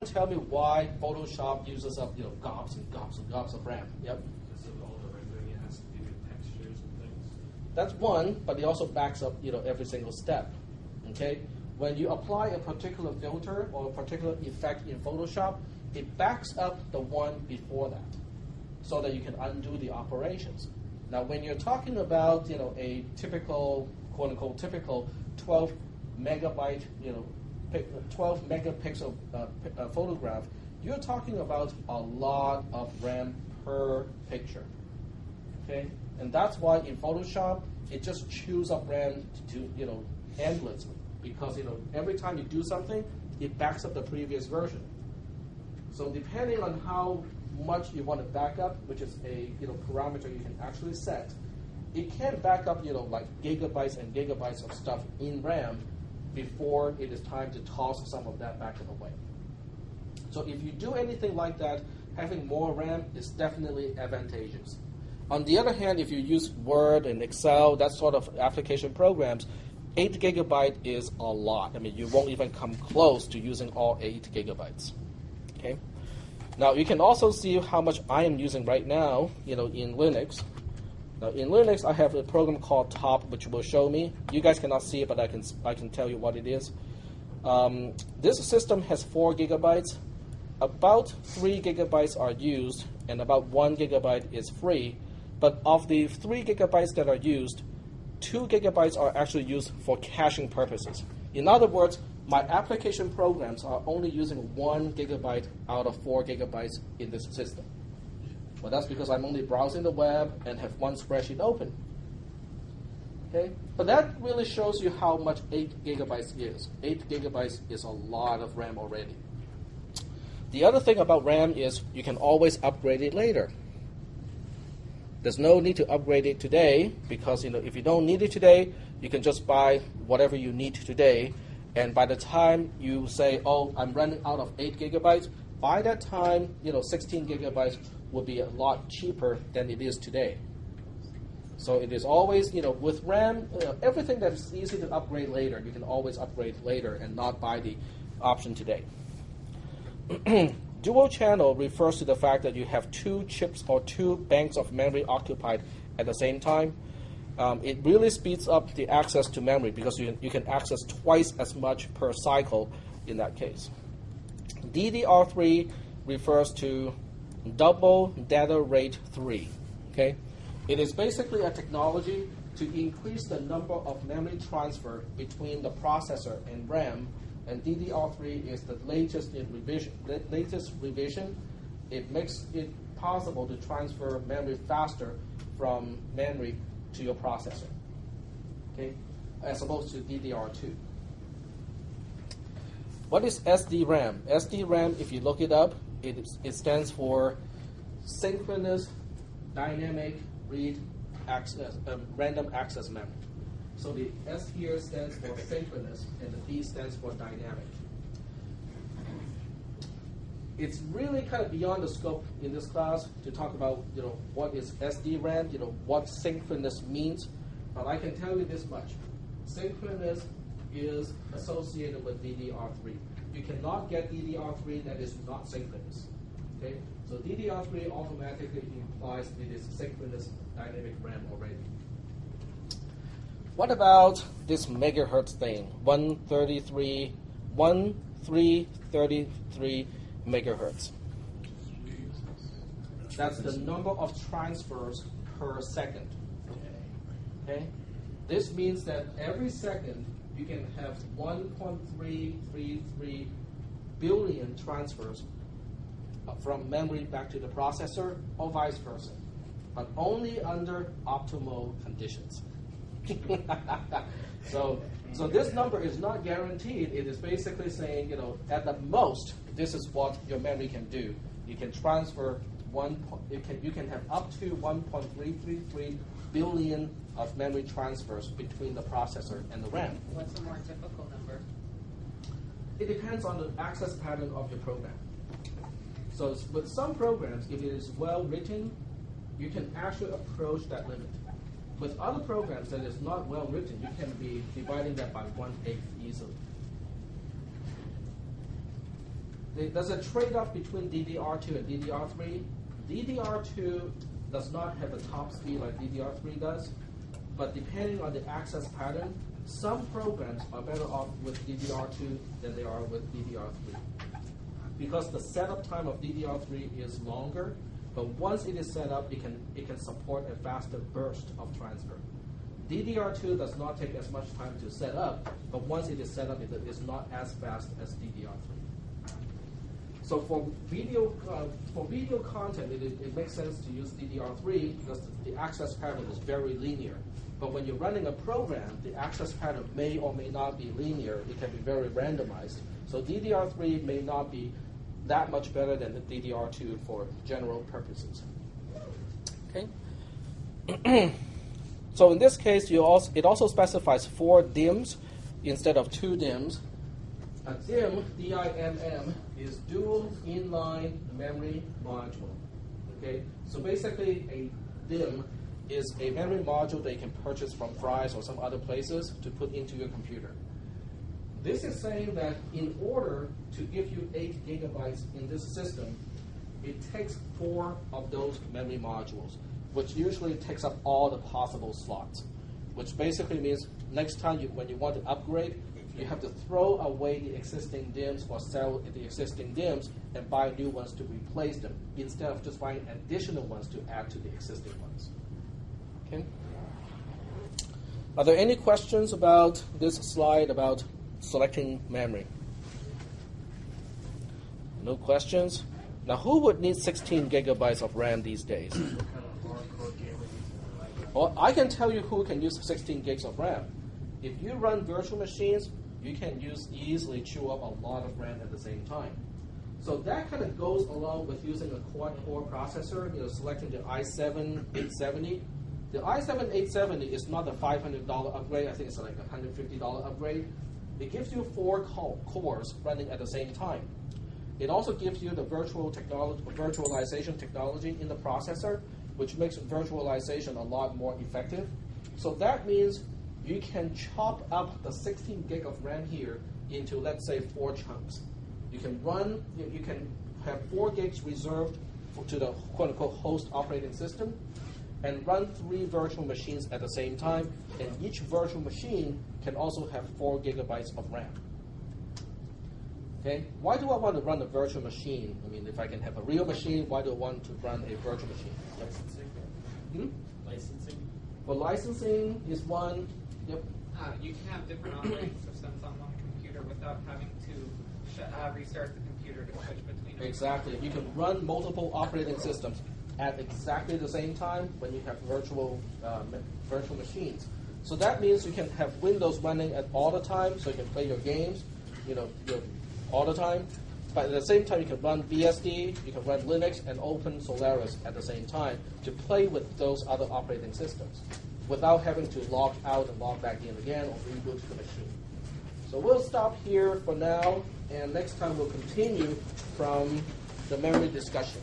tell me why Photoshop uses up gobs and gobs and gobs of RAM? Yep. Because of all the rendering, it has to do with textures and things. That's one, but it also backs up every single step. Okay. When you apply a particular filter or a particular effect in Photoshop, it backs up the one before that, so that you can undo the operations. Now, when you're talking about a typical quote unquote typical 12 megabyte 12 megapixel photograph, you're talking about a lot of RAM per picture. Okay, and that's why in Photoshop it just chews up RAM to endlessly, because every time you do something, it backs up the previous version. So depending on how much you want to back up, which is a parameter you can actually set, it can back up like gigabytes and gigabytes of stuff in RAM before it is time to toss some of that back away. So if you do anything like that, having more RAM is definitely advantageous. On the other hand, if you use Word and Excel, that sort of application programs, 8 gigabyte is a lot. I mean, you won't even come close to using all 8 gigabytes. Okay. Now you can also see how much I am using right now, in Linux. Now in Linux, I have a program called Top, which will show me. You guys cannot see it, but I can tell you what it is. This system has 4 gigabytes. About 3 gigabytes are used, and about 1 gigabyte is free. But of the 3 gigabytes that are used, 2 gigabytes are actually used for caching purposes. In other words, my application programs are only using 1 gigabyte out of 4 gigabytes in this system. Well, that's because I'm only browsing the web and have one spreadsheet open. Okay, but that really shows you how much 8 gigabytes is. 8 gigabytes is a lot of RAM already. The other thing about RAM is you can always upgrade it later. There's no need to upgrade it today, because if you don't need it today, you can just buy whatever you need today. And by the time you say, oh, I'm running out of 8 gigabytes, by that time, 16 gigabytes will be a lot cheaper than it is today. So it is always, with RAM, everything that is easy to upgrade later, you can always upgrade later and not buy the option today. Dual channel refers to the fact that you have 2 chips or 2 banks of memory occupied at the same time. It really speeds up the access to memory, because you can access twice as much per cycle in that case. DDR3 refers to double data rate 3. Okay? It is basically a technology to increase the number of memory transfer between the processor and RAM, and DDR3 is the latest revision. It makes it possible to transfer memory faster from memory to your processor, okay, as opposed to DDR2. What is SDRAM? SDRAM, if you look it up, it stands for Synchronous Dynamic Read Access, Random Access Memory. So the S here stands for synchronous, and the D stands for dynamic. It's really kind of beyond the scope in this class to talk about, what is SDRAM, what synchronous means. But I can tell you this much: synchronous is associated with DDR3. You cannot get DDR3 that is not synchronous. Okay, so DDR3 automatically implies it is synchronous dynamic RAM already. What about this megahertz thing? 1333 megahertz. That's the number of transfers per second. Okay? This means that every second you can have 1.333 billion transfers from memory back to the processor, or vice versa, but only under optimal conditions. So this number is not guaranteed. It is basically saying, at the most, this is what your memory can do. You can transfer you can have up to 1.333 billion of memory transfers between the processor and the RAM. What's a more typical number? It depends on the access pattern of your program. So with some programs, if it is well written, you can actually approach that limit. With other programs that is not well written, you can be dividing that by 1/8 easily. there's a trade-off between DDR2 and DDR3. DDR2 does not have a top speed like DDR3 does, but depending on the access pattern, some programs are better off with DDR2 than they are with DDR3. Because the setup time of DDR3 is longer, but once it is set up, it can support a faster burst of transfer. DDR2 does not take as much time to set up, but once it is set up, it is not as fast as DDR3. So for video content, it makes sense to use DDR3 because the access pattern is very linear. But when you're running a program, the access pattern may or may not be linear. It can be very randomized. So DDR3 may not be that much better than the DDR2 for general purposes. Okay. So in this case, it also specifies 4 DIMMs instead of 2 DIMMs. A DIMM, D-I-M-M, is dual inline memory module. Okay, so basically a DIMM is a memory module that you can purchase from Fry's or some other places to put into your computer. This is saying that in order to give you 8 gigabytes in this system, it takes 4 of those memory modules, which usually takes up all the possible slots, which basically means next time when you want to upgrade, you have to throw away the existing DIMMs or sell the existing DIMMs and buy new ones to replace them, instead of just buying additional ones to add to the existing ones. Okay. Are there any questions about this slide about selecting memory? No questions? Now, who would need 16 gigabytes of RAM these days? Well, I can tell you who can use 16 gigs of RAM. If you run virtual machines, you can easily chew up a lot of RAM at the same time. So that kind of goes along with using a quad-core processor, selecting the i7-870. The i7-870 is not a $500 upgrade. I think it's like a $150 upgrade. It gives you 4 cores running at the same time. It also gives you the virtualization technology in the processor, which makes virtualization a lot more effective. So that means you can chop up the 16 gig of RAM here into, let's say, 4 chunks. You can have 4 gigs reserved to the quote-unquote host operating system, and run 3 virtual machines at the same time, and each virtual machine can also have 4 gigabytes of RAM. Okay, why do I want to run a virtual machine? I mean, if I can have a real machine, why do I want to run a virtual machine? Licensing. Licensing. For licensing is one. Yep. You can have different operating systems on one computer without having to restart the computer to switch between them. Exactly. You can run multiple operating systems at exactly the same time when you have virtual machines. So that means you can have Windows running at all the time, so you can play your games, all the time. But at the same time, you can run BSD, you can run Linux, and open Solaris at the same time to play with those other operating systems without having to log out and log back in again or reboot the machine. So we'll stop here for now, and next time we'll continue from the memory discussion.